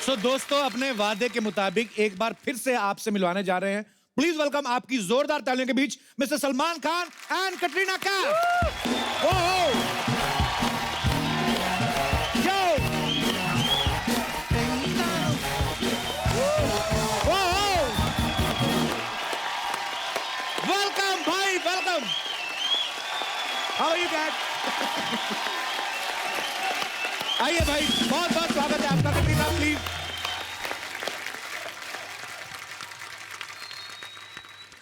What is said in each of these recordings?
सो दोस्तों, अपने वादे के मुताबिक एक बार फिर से आपसे मिलवाने जा रहे हैं। प्लीज वेलकम आपकी जोरदार तालियों के बीच mister Salman Khan and Katrina Kaif. Welcome भाई, welcome. How are you dad? आइए भाई, बहुत बहुत स्वागत है आपका Katrina, please.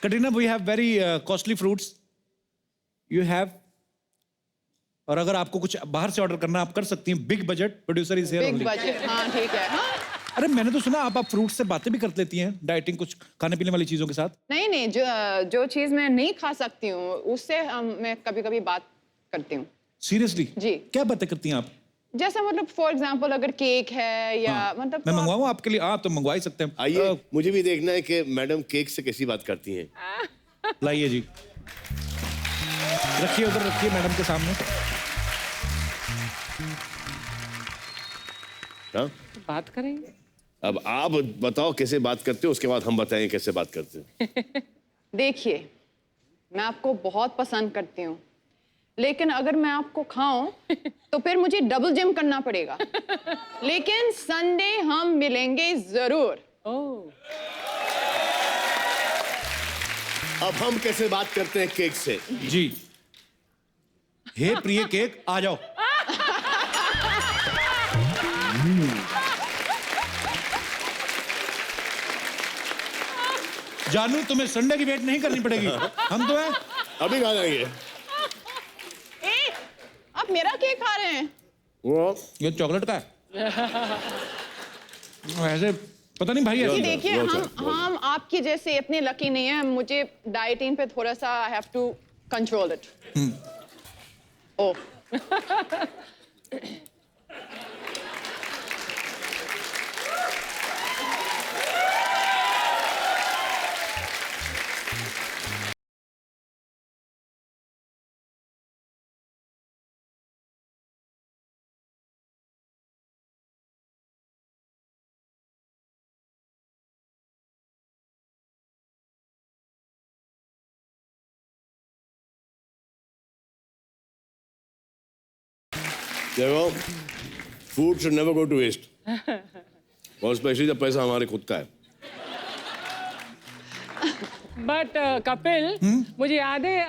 Katrina, we have very costly fruits you have, और अगर आपको कुछ बाहर से ऑर्डर करना आप कर सकती हैं। Big budget producer is here only. Big budget, हाँ ठीक है। हाँ? अरे मैंने तो सुना आप फ्रूट से बातें भी कर लेती हैं, डाइटिंग, कुछ खाने पीने वाली चीजों के साथ। नहीं नहीं, जो चीज मैं नहीं खा सकती हूँ उससे मैं कभी कभी बात करती हूँ। सीरियसली? जी। क्या बातें करती हैं आप? जैसे मतलब फॉर एग्जांपल अगर केक है या मतलब मैं तो मंगवाऊं आपके लिए? आप तो मंगवा ही सकते हैं। आइए, मुझे भी देखना है कि मैडम केक से कैसी बात करती हैं। लाइए जी, रखिए उधर, रखिए मैडम के सामने। हाँ? बात करेंगे। अब आप बताओ कैसे बात करते हो, उसके बाद हम बताएं कैसे बात करते हैं। देखिए, मैं आपको बहुत पसंद करती हूँ, लेकिन अगर मैं आपको खाऊं तो फिर मुझे डबल जिम करना पड़ेगा। लेकिन संडे हम मिलेंगे जरूर। ओह, अब हम कैसे बात करते हैं केक से? जी, हे प्रिय केक, आ जाओ। जानू, तुम्हें संडे की वेट नहीं करनी पड़ेगी, हम तो हैं। अभी खा जाएंगे। ए, आप मेरा केक खा रहे हैं? वो ये चॉकलेट का है। वैसे पता नहीं भाई, जी ऐसी देखिए, बहुत हम अच्छा, बहुत हम आपकी जैसे इतने लकी नहीं है। मुझे डाइटिंग पे थोड़ा सा I have to control it. Oh, देखो, food should never go to waste, और स्पेशली जब पैसा हमारे खुद का है। बट कपिल, मुझे याद है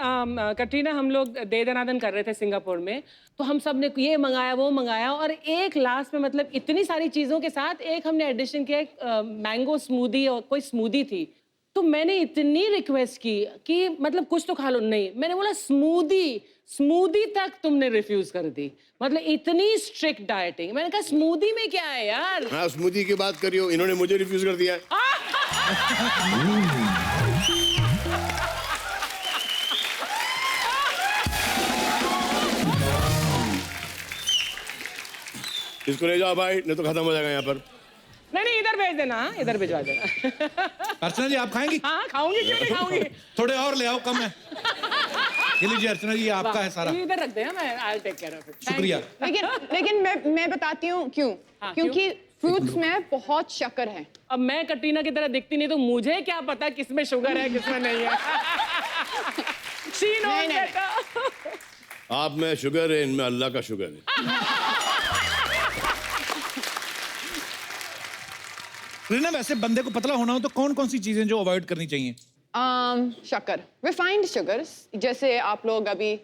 कटरीना, हम लोग दे दनादन कर रहे थे सिंगापुर में, तो हम सब ने ये मंगाया वो मंगाया, और एक लास्ट में मतलब इतनी सारी चीजों के साथ एक हमने एडिशन किया, एक मैंगो स्मूदी और कोई स्मूदी थी। तो मैंने इतनी रिक्वेस्ट की कि मतलब कुछ तो खा लो। नहीं, मैंने बोला स्मूदी, स्मूदी तक तुमने रिफ्यूज कर दी। मतलब इतनी स्ट्रिक्ट डाइटिंग। मैंने कहा स्मूदी में क्या है यार। हाँ, स्मूदी की बात करियो, इन्होंने मुझे रिफ्यूज कर दिया है। इसको ले जाओ भाई, नहीं तो खत्म हो जाएगा यहाँ पर। नहीं नहीं, इधर भेज देना, हाँ, इधर भिजवा देना। अर्चना जी, आप खाएंगी? हाँ खाऊंगी, क्यों नहीं खाऊंगी। थोड़े और ले आओ, कम है। ये लीजिए अर्चना जी, ये आपका है सारा। ये इधर रख दे, मैं I take care of it. शुक्रिया। लेकिन मैं बताती हूँ क्यों। हाँ, क्योंकि फ्रूट्स में बहुत शक्कर है। अब मैं कटरीना की तरह दिखती नहीं, तो मुझे क्या पता किसमें शुगर है किसमें नहीं है। She knows नहीं, better. आप में शुगर है, इनमें अल्लाह का शुगर है। रीना, वैसे बंदे को पतला होना हो तो कौन कौन सी चीजें जो अवॉइड करनी चाहिए? शक्कर, रिफाइंड शुगर्स, जैसे आप लोग अभी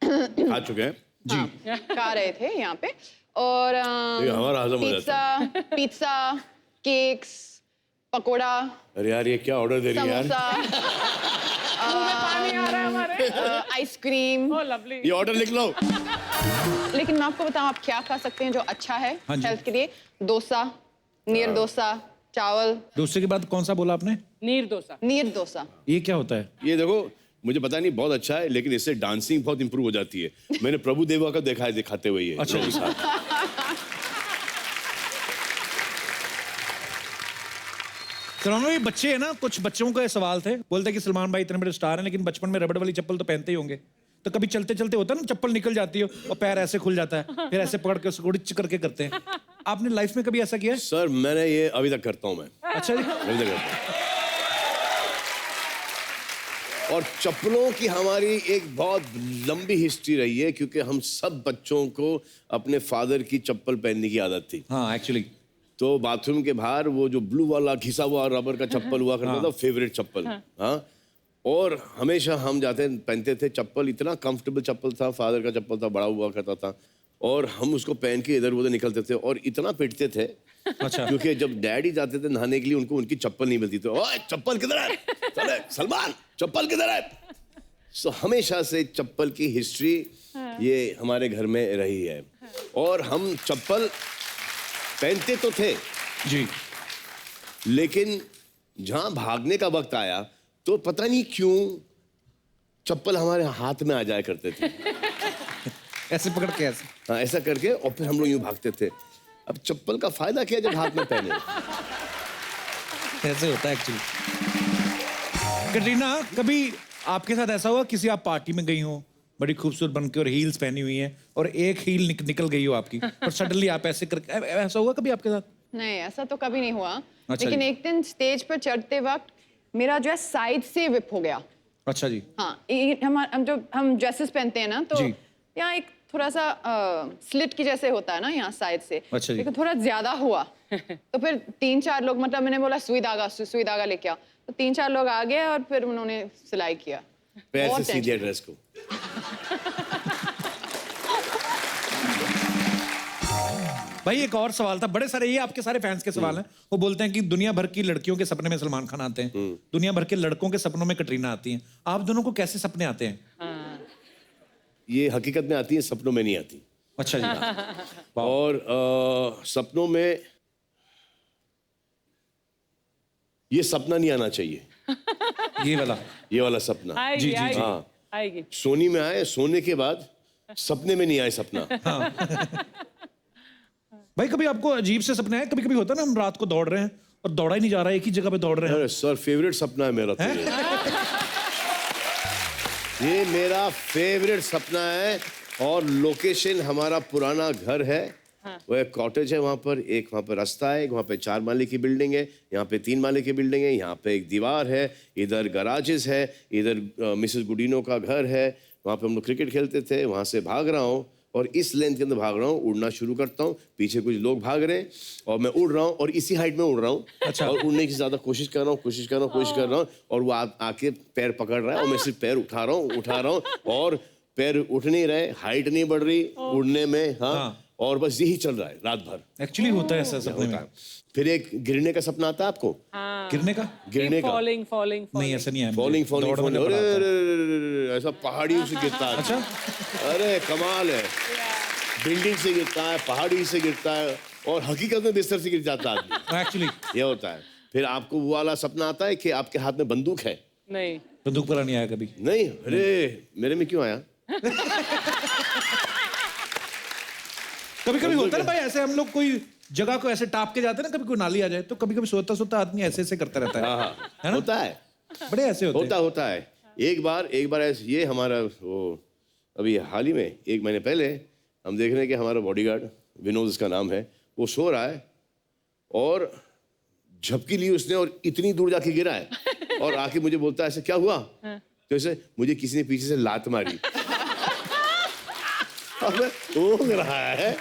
खा चुके हैं जी। खा रहे थे यहाँ पे, और ये हमारा हजम हो जाता पिज्जा, केक्स, पकोड़ा, अरे यार, ये क्या ऑर्डर दे रही है यार? समोसा, पानी आ रहा है हमारे। आइसक्रीम। Oh, lovely. ये ऑर्डर लिख लो। लेकिन मैं आपको बताऊं आप क्या खा सकते हैं जो अच्छा है हाँ जी। हेल्थ के लिए। डोसा, नीर डोसा, चावल। दूसरे के बाद कौन सा बोला आपने? नीर डोसा। नीर डोसा। ये क्या होता है? ये देखो, मुझे पता नहीं, बहुत अच्छा है, लेकिन इससे डांसिंग बहुत इंप्रूव हो जाती है। मैंने प्रभु देवा का देखा है दिखाते हुए ये। अच्छा जी। सलमान भाई, बच्चे है ना, कुछ बच्चों के सवाल थे, बोलते कि सलमान भाई इतने बड़े स्टार हैं, लेकिन बचपन में रबड़ वाली चप्पल तो पहनते ही होंगे, तो कभी चलते चलते होता है ना, चप्पल निकल जाती है और पैर ऐसे खुल जाता है, फिर ऐसे पकड़ के उसको उड़िच करके करते हैं। आपने लाइफ में कभी ऐसा किया है? सर मैंने ये अभी तक करता हूँ मैं, अच्छा जी। अभी तक करता हूँ। और चप्पलों की हमारी एक बहुत लंबी हिस्ट्री रही है, क्योंकि हम सब बच्चों को अपने फादर की चप्पल पहनने की आदत थी। हाँ एक्चुअली। तो बाथरूम के बाहर वो जो ब्लू वाला घिसा हुआ रबर का चप्पल हुआ करता था, फेवरेट चप्पल। हाँ, और हमेशा हम जाते पहनते थे चप्पल, इतना कंफर्टेबल चप्पल था, फादर का चप्पल था, बड़ा हुआ करता था, और हम उसको पहन के इधर उधर निकलते थे और इतना पिटते थे। अच्छा। क्योंकि जब डैडी जाते थे नहाने के लिए, उनको उनकी चप्पल नहीं मिलती थी। ओए चप्पल किधर है? चले सलमान, चप्पल किधर है? सो हमेशा से चप्पल की हिस्ट्री ये हमारे घर में रही है, और हम चप्पल पहनते तो थे जी। लेकिन जहां भागने का वक्त आया तो पता नहीं क्यों चप्पल हमारे हाथ में आ जाया करते थे। ऐसे पकड़ के ऐसे। हाँ, ऐसा करके, और फिर हम लोग यूं भागते थे। अब चप्पल का फायदा क्या जब हाथ में पहने? ऐसे होता है एक्चुअली। कटरीना, कभी आपके साथ ऐसा हुआ किसी आप पार्टी में गई हो, बड़ी खूबसूरत बन के और हील्स पहनी हुई है, और एक हील निकल गई हो आपकी, और सडनली आप ऐसे करके, ऐसा हुआ कभी आपके साथ? नहीं, ऐसा तो कभी नहीं हुआ। अच्छा लेकिन जी। एक दिन स्टेज पर चढ़ते वक्त मेरा जो है साइड से विप हो गया। अच्छा जी। हाँ, हम ड्रेसेस पहनते हैं ना, तो जी। यहाँ एक थोड़ा सा स्लिट की जैसे होता है ना यहाँ साइड से। अच्छा जी। लेकिन थोड़ा ज्यादा हुआ। तो फिर 3-4 लोग, मतलब मैंने बोला सुई धागा लेके आओ, तो 3-4 लोग आ गए और फिर उन्होंने सिलाई किया। पैर बहुत से सीधे tension। ड्रेस को। भाई एक और सवाल था, बड़े सारे, ये आपके सारे फैंस के सवाल हैं। वो बोलते हैं कि दुनिया भर की लड़कियों के सपने में सलमान खान आते हैं, दुनिया भर के लड़कों के सपनों में कटरीना आती हैं। आप दोनों को कैसे सपने आते हैं? ये हकीकत में आती है, सपनों में नहीं आती। अच्छा जी। और सपनों में ये सपना नहीं आना चाहिए, ये वाला। ये वाला सपना। आएगी, जी, जी, आएगी, हाँ। आएगी। सोनी में आए, सोने के बाद सपने में नहीं आए सपना। भाई कभी आपको अजीब से सपने आए? कभी कभी होता है ना, हम रात को दौड़ रहे हैं और दौड़ा ही नहीं जा रहा है, एक ही जगह पे दौड़ रहे हैं। अरे सर, फेवरेट सपना है मेरा तो ये मेरा फेवरेट सपना है। और लोकेशन हमारा पुराना घर है। वो एक कॉटेज है, वहाँ पर रास्ता है, वहाँ पे 4 माले की बिल्डिंग है, यहाँ पे 3 माले की बिल्डिंग है, यहाँ पे एक दीवार है, इधर गराजेस है, इधर मिसेस गुडीनो का घर है, वहाँ पे हम लोग क्रिकेट खेलते थे। वहाँ से भाग रहा हूँ और इस लेंथ के अंदर भाग रहा हूँ, उड़ना शुरू करता हूँ, पीछे कुछ लोग भाग रहे हैं और मैं उड़ रहा हूँ और इसी हाइट में उड़ रहा हूँ। अच्छा। और उड़ने की ज्यादा कोशिश कर रहा हूँ और वो आके पैर पकड़ रहा है और मैं सिर्फ पैर उठा रहा हूँ और पैर उठ नहीं रहे, हाइट नहीं बढ़ रही उड़ने में। हाँ। और बस यही चल रहा है रात भर। एक्चुअली होता है ऐसा सपने में। फिर एक गिरने का सपना आता है आपको? गिरने का? गिरने का। फॉलिंग नहीं ऐसा नहीं है। फॉलिंग दौड़ में पड़ा था। ऐसा पहाड़ियों से गिरता है। अच्छा। अरे कमाल है, बिल्डिंग से गिरता है, पहाड़ी से गिरता है, और हकीकत में बिस्तर से गिर जाता है आदमी। एक्चुअली ये होता है। फिर आपको वो वाला सपना आता है कि आपके हाथ में बंदूक है? नहीं। बंदूक वाला नहीं आया कभी? नहीं। अरे मेरे में क्यों आया? कभी कभी होता है ना भाई, ऐसे हम लोग कोई जगह को ऐसे टाप के जाते हैं ना, कभी कोई नाली आ जाए तो कभी कभी सोता सोता आदमी ऐसे ऐसे करता रहता है। हाँ, है ना? होता है, बड़े ऐसे होते हैं। होता है। एक बार ऐसे, ये हमारा वो अभी हाल ही में 1 महीने पहले हम देख रहे हैं कि हमारा बॉडीगार्ड विनोद, उसका नाम है, वो सो रहा है और झपकी ली उसने और इतनी दूर जाके गिरा है और आके मुझे बोलता है ऐसे क्या हुआ? तो ऐसे मुझे किसी ने पीछे से लात मारी। अब वो रहा है,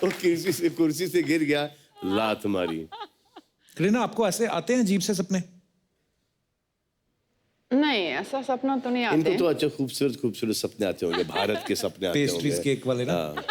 वो कुर्सी से गिर गया, लात मारी। करीना, आपको ऐसे आते हैं अजीब से सपने? नहीं, ऐसा सपना तो नहीं आते। इनको तो अच्छा खूबसूरत सपने आते होंगे, भारत के सपने आते होंगे। पेस्ट्रीज केक वाले ना? हाँ।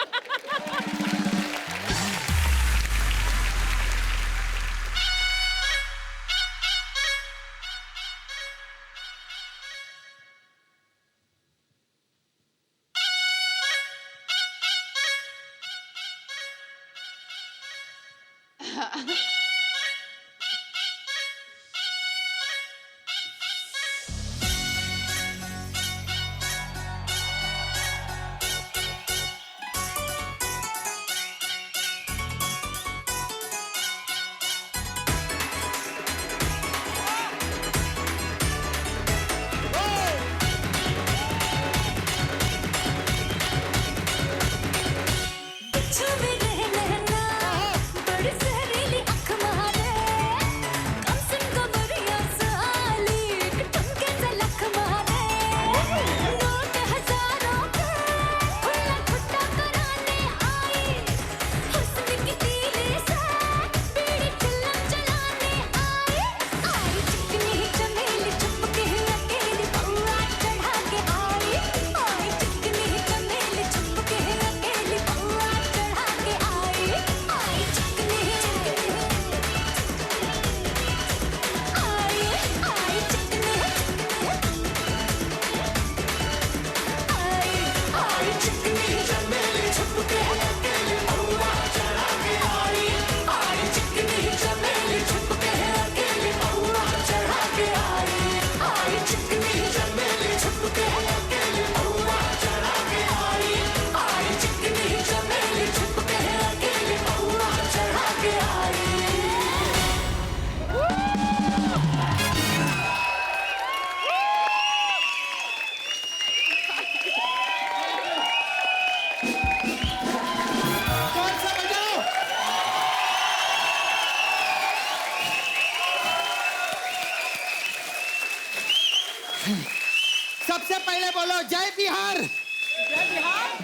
सबसे पहले बोलो जय बिहार,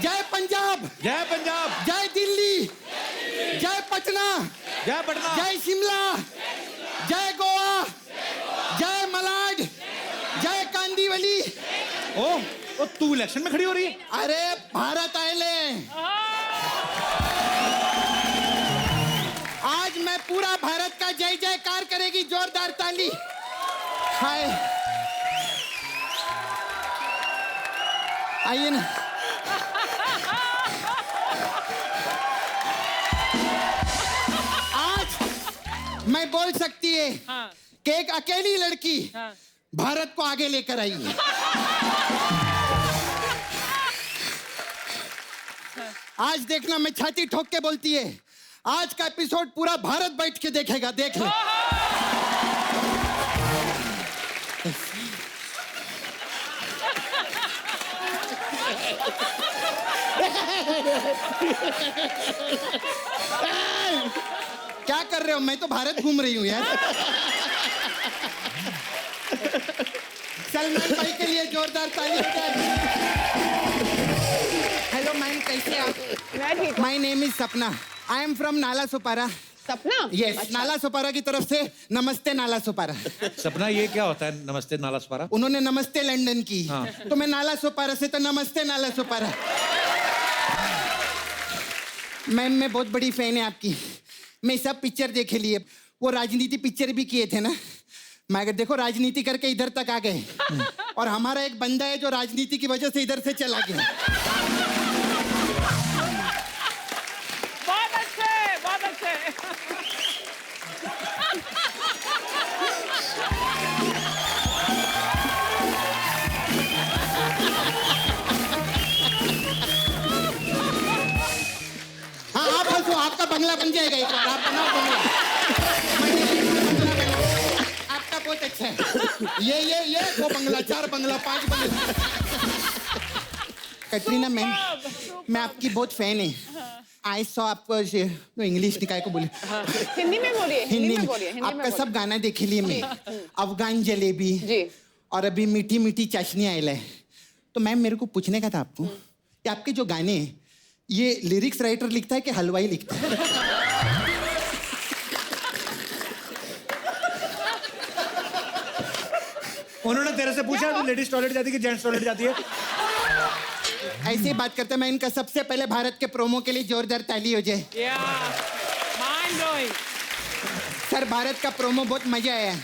जय पंजाब, जय पंजाब, जय दिल्ली, जय पटना, जय पटना, जय शिमला, जय गोवा, जय मलाड, जय कांदीवली। ओ तू इलेक्शन में खड़ी हो रही है? अरे भारत आइले, आज मैं पूरा भारत का जय जयकार करेगी, जोरदार ताली। हाय, आइए ना। आज मैं बोल सकती है कि एक अकेली लड़की भारत को आगे लेकर आई है। आज देखना, मैं छाती ठोक के बोलती है, आज का एपिसोड पूरा भारत बैठ के देखेगा, देख ले। क्या कर रहे हो? मैं तो भारत घूम रही हूँ यार। सलमान भाई के लिए जोरदार ताली। हेलो मैम, कैसे आप? मैं ठीक हूँ। माई नेम इज सपना, आई एम फ्रॉम नाला सुपारा। सपना? यस, नाला सुपारा की तरफ से नमस्ते नाला सुपारा। सपना, ये क्या होता है नमस्ते नाला सुपारा? उन्होंने नमस्ते लंदन की, हाँ। तो मैं नाला सुपारा से तो नमस्ते नाला सुपारा। मैम, मैं बहुत बड़ी फैन है आपकी। मैं सब पिक्चर देखे लिए, वो राजनीति पिक्चर भी किए थे ना। मैं अगर देखो, राजनीति करके इधर तक आ गए, और हमारा एक बंदा है जो राजनीति की वजह से इधर से चला गया। बहुत अच्छे, बहुत अच्छे। हाँ, आप हंसो, आपका बंगला बन जाएगा एक बार, आप बनाओ बंगला। आपका बहुत अच्छा है। ये वो बंगला, 4 बंगला, 5 बंगला। कटरीना मैम, मैं आपकी बहुत फैन है। आई सॉ आपको इंग्लिश निकाय को बोले, हिंदी में बोलिए, हिंदी में बोलिए, हिंदी में आपका सब गाना देखे लिए मैं। अफगान जलेबी जी। और अभी मीठी मीठी चाशनी आयला है। तो मैम, मेरे को पूछने का था आपको कि आपके जो गाने हैं, ये लिरिक्स राइटर लिखता है कि हलवाई लिखता है? उन्होंने तेरे से पूछा तू लेडीज टॉयलेट जाती है कि जेंट्स टॉयलेट जाती है? ऐसे ही बात करते हैं। मैं इनका सबसे पहले भारत के प्रोमो के लिए जोरदार ताली हो जाए। Mind blowing. सर, भारत का प्रोमो बहुत मजा आया।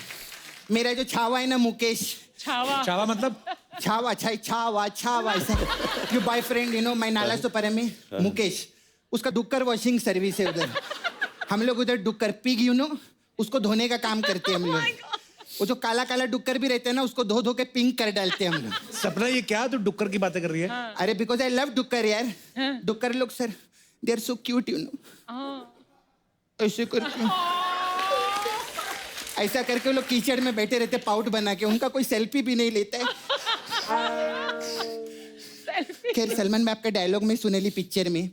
मेरा जो छावा है ना, मुकेश, छावा। चावा मतलब? छावा, छावा ऐसा। जो बॉयफ्रेंड, यू नो, मैं नाला सुपारा में मुकेश, उसका डुक्कर वॉशिंग सर्विस है उधर। हम लोग उधर डुक्कर, पिग, यू नो, उसको धोने का काम करते हैं हम लोग। वो जो काला काला डुक्कर भी रहते हैं ना, उसको धो धो के पिंक कर डालते हैं हम लोग। सपना, ये क्या तू डुक्कर की बातें कर रही है? अरे बिकॉज आई लव डुक्कर यार। डुक्कर लोग sir, they are so cute, you know. ऐसे करके, ऐसा करके वो लोग कीचड़ में बैठे रहते, पाउट बना के। उनका कोई सेल्फी भी नहीं लेता है। खैर, सलमान भाई, आपका डायलॉग में सुनेली पिक्चर में,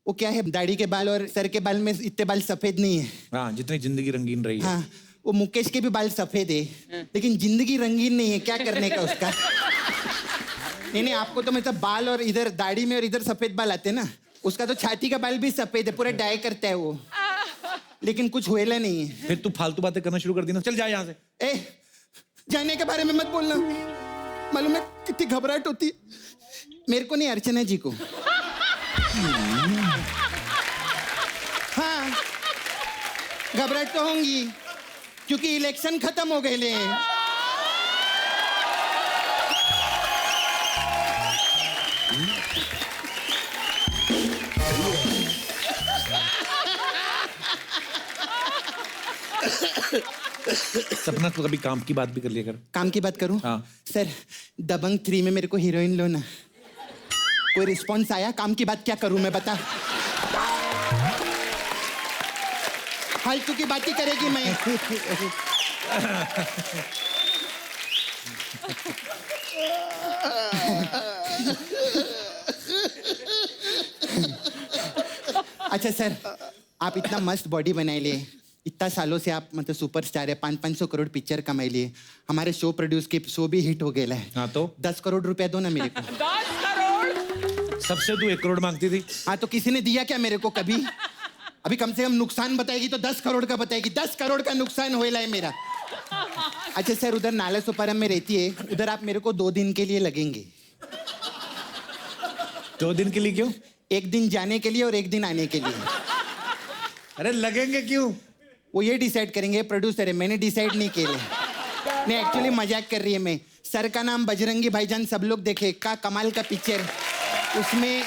वो क्या है, दाढ़ी के बाल और सर के बाल में इतने बाल सफेद नहीं है। हाँ, जितनी जिंदगी रंगीन रही है। हाँ, वो मुकेश के भी बाल सफेद है, लेकिन जिंदगी रंगीन नहीं है। क्या करने का उसका? नहीं, आपको तो मतलब बाल और इधर दाढ़ी में और इधर सफेद बाल आते ना, उसका तो छाती का बाल भी सफेद है, पूरा डाई करता है वो, लेकिन कुछ हुएला नहीं है। फिर तू फालतू बातें करना शुरू कर दी ना, चल जा यहाँ से। ए, जाने के बारे में मत बोलना। मालूम है कितनी घबराहट होती है मेरे को, नहीं अर्चना जी को। हाँ, घबराहट तो होंगी, क्योंकि इलेक्शन खत्म हो गए ले। सपना, तो कभी काम की बात भी कर लिया कर। काम की बात करूं? हाँ। सर, दबंग 3 में मेरे को हीरोइन लो ना। कोई रिस्पॉन्स आया? काम की बात क्या करूं मैं, बता। फालतू की बात ही करेगी मैं। अच्छा सर, आप इतना मस्त बॉडी बनाए ले, इतना सालों से आप मतलब सुपरस्टार है, 500 करोड़ पिक्चर कमाई लिए, हमारे शो प्रोड्यूस के शो भी हिट हो गया है। हाँ तो 10 करोड़ रुपया दो ना मेरे को। 10 करोड़। सबसे तू 1 करोड़ मांगती थी। हाँ तो किसी ने दिया क्या मेरे को कभी? अभी कम से कम नुकसान बताएगी तो 10 करोड़ का बताएगी। 10 करोड़ का नुकसान होएला है मेरा। अच्छा सर, उधर नाला सुपारम में रहती है, उधर आप मेरे को 2 दिन के लिए लगेंगे। 2 दिन के लिए क्यों? 1 दिन जाने के लिए और 1 दिन आने के लिए। अरे लगेंगे क्यों? वो ये डिसाइड करेंगे, प्रोड्यूसर है, मैंने डिसाइड नहीं किया। नहीं एक्चुअली मजाक कर रही है मैं। सर का नाम बजरंगी भाईजान सब लोग देखे, का कमाल का पिक्चर। उसमें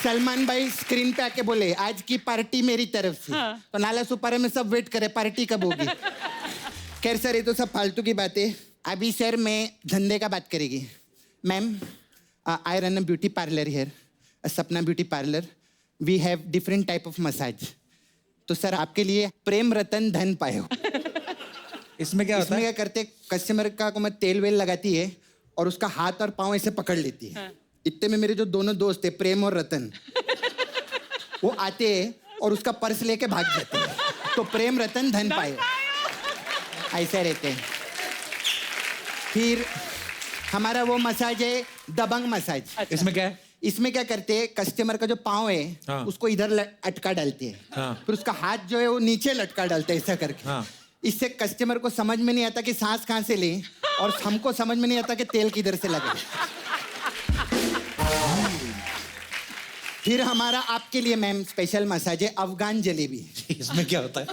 सलमान भाई स्क्रीन पे आके बोले आज की पार्टी मेरी तरफ से। तो नाला सुपारे में सब वेट करे पार्टी कब होगी। खैर सर, ये तो सब फालतू की बात है। अभी सर मैं धंधे का बात करेगी। Ma'am, I run a beauty parlour here, Sapna beauty parlour. We have different type of massage. तो सर आपके लिए प्रेम रतन धन पायो। इसमें क्या होता इसमें है? क्या करते, कस्टमर का को मैं तेल वेल लगाती है और उसका हाथ और पाँव ऐसे पकड़ लेती है। इतने में मेरे जो दोनों दोस्त है प्रेम और रतन, वो आते हैं और उसका पर्स लेके भाग जाते हैं। तो प्रेम रतन धन पाए, ऐसे रहते हैं। फिर हमारा वो मसाज है दबंग मसाज। इसमें क्या है? इसमें क्या करते हैं, कस्टमर का जो पाँव है हाँ। उसको इधर अटका डालते हैं। हाँ। फिर उसका हाथ जो है वो नीचे लटका डालते हैं ऐसा करके। हाँ। इससे कस्टमर को समझ में नहीं आता कि सांस कहाँ से ले, और हमको समझ में नहीं आता कि तेल किधर से लगे। फिर हमारा आपके लिए मैम स्पेशल मसाज है अफगान जलेबी। इसमें क्या होता है?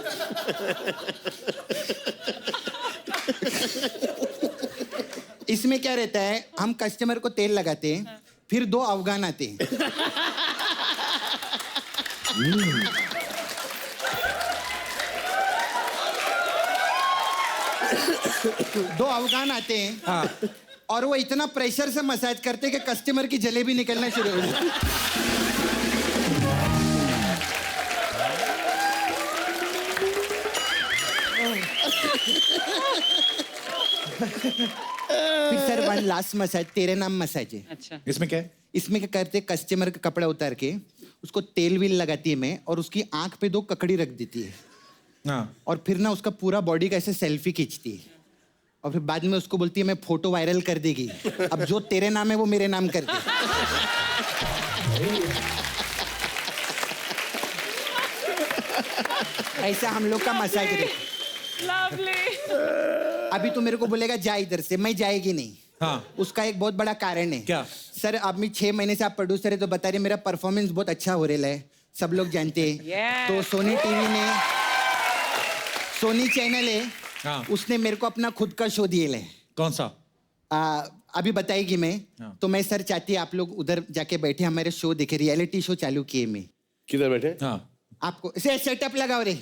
इसमें क्या रहता है, हम कस्टमर को तेल लगाते हैं, फिर 2 अफगान आते हैं। दो अफगान आते हैं। हाँ। और वो इतना प्रेशर से मसाज करते हैं कि कस्टमर की जलेबी निकलना शुरू हो जाती है। फिर सर 1 लास्ट मसाज तेरे नाम मसाज है। अच्छा। इसमें क्या है? इसमें क्या करते, कस्टमर का कपड़ा उतार के उसको तेल विल लगाती है मैं, और उसकी आंख पे 2 ककड़ी रख देती है। हाँ। और फिर ना उसका पूरा बॉडी का ऐसे सेल्फी खींचती है, और फिर बाद में उसको बोलती है मैं फोटो वायरल कर देगी। अब जो तेरे नाम है वो मेरे नाम कर दे। ऐसा हम लोग का मसाज है। लवली। अभी तो मेरे को बोलेगा जा इधर से, मैं जाएगी नहीं। हाँ। उसका एक बहुत बड़ा कारण है। क्या? सर अब मैं 6 महीने से आप प्रोड्यूसर है तो बता रहे मेरा परफॉर्मेंस बहुत अच्छा हो रहा है, सब लोग जानते हैं। Yes. तो सोनी टीवी ने, सोनी चैनल है, हाँ। उसने मेरे को अपना खुद का शो दिए ले। कौन सा? अभी बताएगी मैं। हाँ। तो मैं सर चाहती है आप लोग उधर जाके बैठे हमारे शो देखे, रियलिटी शो चालू किए मैं। किधर बैठे? हाँ। आपको से सेटअप लगाओ रे।